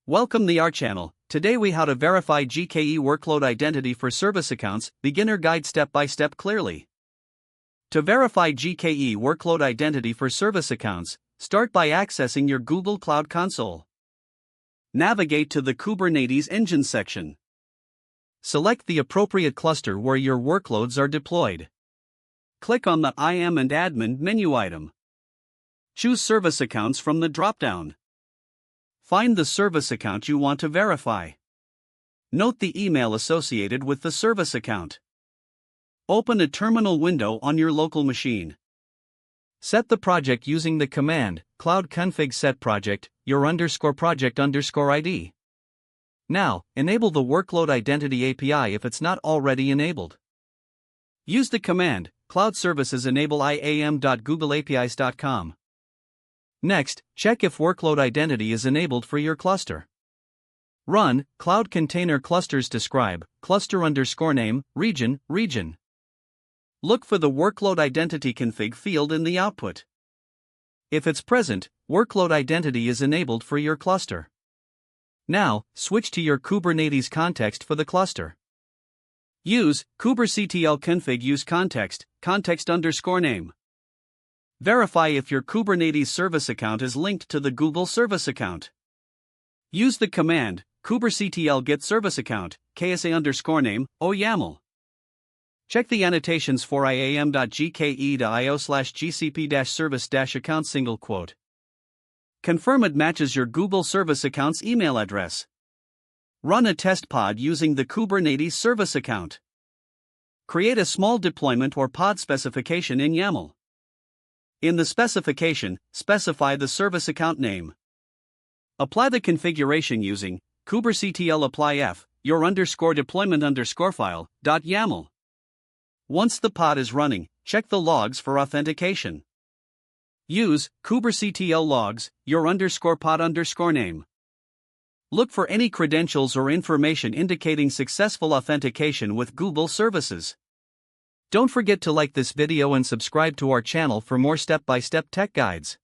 Welcome to our channel. Today we how to verify GKE Workload Identity for service accounts, beginner guide step by step clearly. To verify GKE Workload Identity for service accounts, start by accessing your Google Cloud Console. Navigate to the Kubernetes Engine section. Select the appropriate cluster where your workloads are deployed. Click on the IAM and Admin menu item. Choose Service Accounts from the drop-down. Find the service account you want to verify. Note the email associated with the service account. Open a terminal window on your local machine. Set the project using the command cloud config set project your _project _ID. Now, enable the Workload Identity API if it's not already enabled. Use the command cloud services enable iam.googleapis.com. Next, check if Workload Identity is enabled for your cluster. Run Cloud Container Clusters Describe, cluster_name, region. Look for the Workload Identity config field in the output. If it's present, Workload Identity is enabled for your cluster. Now, switch to your Kubernetes context for the cluster. Use kubectl config use context_name. Verify if your Kubernetes service account is linked to the Google service account. Use the command kubectl get service account ksa_name OYAML. Check the annotations for iam.gke.io/gcp-service-account . Confirm it matches your Google service account's email address. Run a test pod using the Kubernetes service account. Create a small deployment or pod specification in YAML. In the specification, specify the service account name. Apply the configuration using kubectl apply f your _deployment_file.yaml. Once the pod is running, check the logs for authentication. Use kubectl logs your _pod_name. Look for any credentials or information indicating successful authentication with Google services. Don't forget to like this video and subscribe to our channel for more step-by-step tech guides.